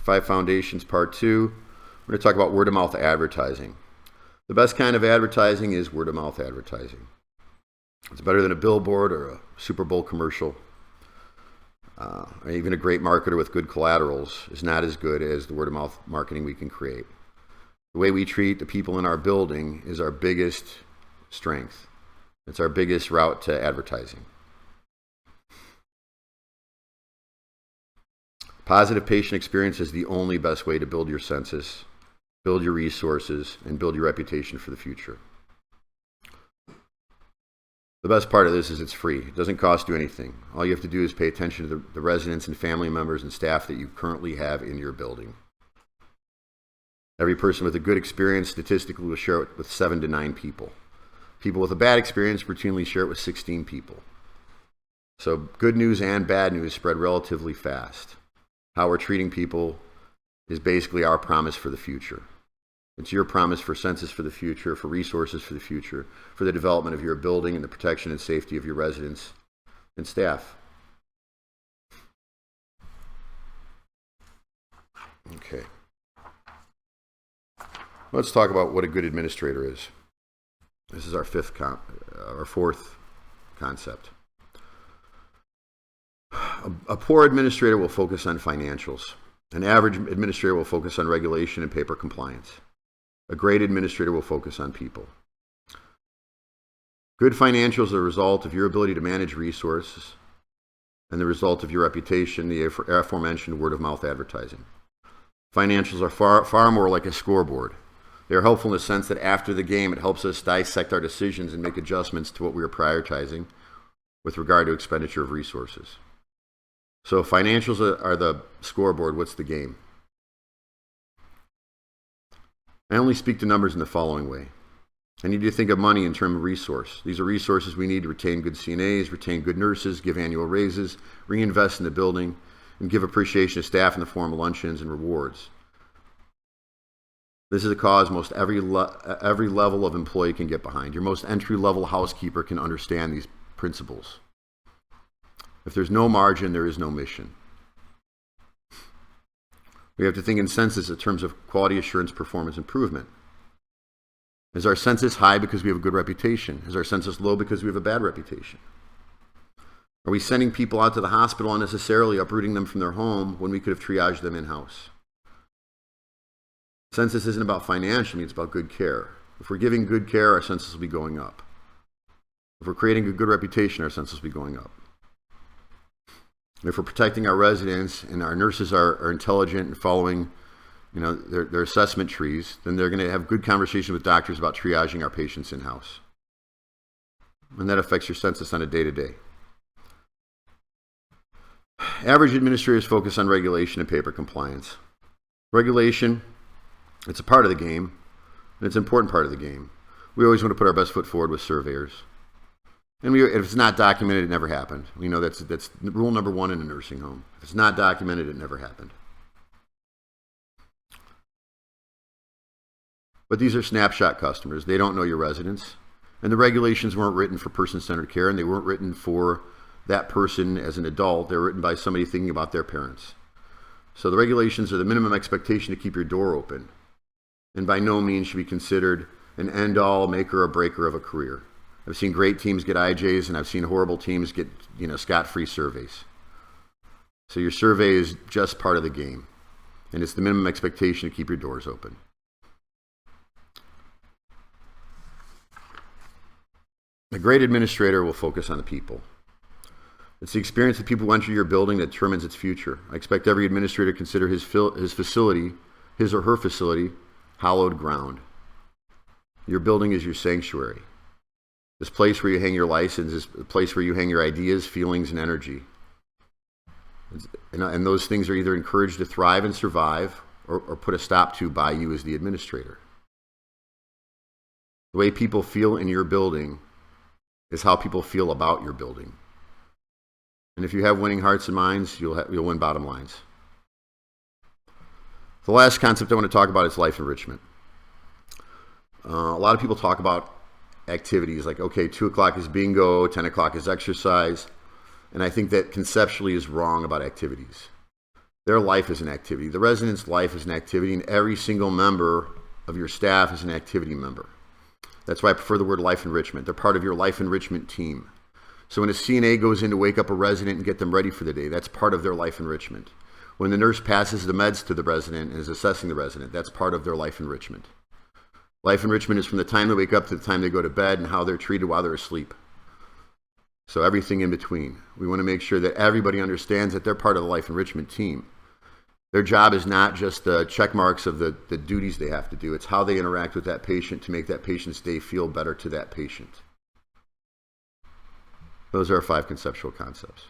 5 Foundations, Part 2. We're going to talk about word-of-mouth advertising. The best kind of advertising is word-of-mouth advertising. It's better than a billboard or a Super Bowl commercial. Or even a great marketer with good collaterals is not as good as the word-of-mouth marketing we can create. The way we treat the people in our building is our biggest strength. It's our biggest route to advertising. Positive patient experience is the only best way to build your census, build your resources, and build your reputation for the future. The best part of this is it's free. It doesn't cost you anything. All you have to do is pay attention to the residents and family members and staff that you currently have in your building. Every person with a good experience statistically will share it with 7 to 9 people. People with a bad experience routinely share it with 16 people. So good news and bad news spread relatively fast. How we're treating people is basically our promise for the future. It's your promise for census for the future, for resources for the future, for the development of your building and the protection and safety of your residents and staff. Okay. Let's talk about what a good administrator is. This is our fourth concept. A poor administrator will focus on financials. An average administrator will focus on regulation and paper compliance. A great administrator will focus on people. Good financials are a result of your ability to manage resources and the result of your reputation, the aforementioned word-of-mouth advertising. Financials are far more like a scoreboard. They are helpful in the sense that after the game, it helps us dissect our decisions and make adjustments to what we are prioritizing with regard to expenditure of resources. So if financials are the scoreboard, what's the game? I only speak to numbers in the following way. I need you to think of money in terms of resource. These are resources we need to retain good CNAs, retain good nurses, give annual raises, reinvest in the building, and give appreciation to staff in the form of luncheons and rewards. This is a cause most every level of employee can get behind. Your most entry-level housekeeper can understand these principles. If there's no margin, there is no mission. We have to think in census in terms of quality assurance, performance improvement. Is our census high because we have a good reputation? Is our census low because we have a bad reputation? Are we sending people out to the hospital unnecessarily, uprooting them from their home when we could have triaged them in-house? Census isn't about financially, it's about good care. If we're giving good care, our census will be going up. If we're creating a good reputation, our census will be going up. If we're protecting our residents and our nurses are intelligent and following, their assessment trees, then they're going to have good conversation with doctors about triaging our patients in-house. And that affects your census on a day-to-day. Average administrators focus on regulation and paper compliance. Regulation, it's a part of the game, and it's an important part of the game. We always want to put our best foot forward with surveyors. And if it's not documented, it never happened. We know that's rule number 1 in a nursing home. If it's not documented, it never happened. But these are snapshot customers. They don't know your residents. And the regulations weren't written for person-centered care, and they weren't written for that person as an adult. They were written by somebody thinking about their parents. So the regulations are the minimum expectation to keep your door open, and by no means should be considered an end-all, maker or breaker of a career. I've seen great teams get IJs, and I've seen horrible teams get, scot-free surveys. So your survey is just part of the game, and it's the minimum expectation to keep your doors open. A great administrator will focus on the people. It's the experience of people who enter your building that determines its future. I expect every administrator to consider his facility, his or her facility, hallowed ground. Your building is your sanctuary. This place where you hang your license is a place where you hang your ideas, feelings, and energy. And those things are either encouraged to thrive and survive or put a stop to by you as the administrator. The way people feel in your building is how people feel about your building. And if you have winning hearts and minds, you'll win bottom lines. The last concept I want to talk about is life enrichment. A lot of people talk about activities like, okay, 2 o'clock is bingo, 10 o'clock is exercise. And I think that conceptually is wrong about activities. Their life is an activity. The resident's life is an activity, and every single member of your staff is an activity member. That's why I prefer the word life enrichment. They're part of your life enrichment team. So when a CNA goes in to wake up a resident and get them ready for the day, that's part of their life enrichment. When the nurse passes the meds to the resident and is assessing the resident, that's part of their life enrichment. Life enrichment is from the time they wake up to the time they go to bed and how they're treated while they're asleep. So everything in between. We want to make sure that everybody understands that they're part of the life enrichment team. Their job is not just the check marks of the duties they have to do. It's how they interact with that patient to make that patient's day feel better to that patient. Those are our 5 conceptual concepts.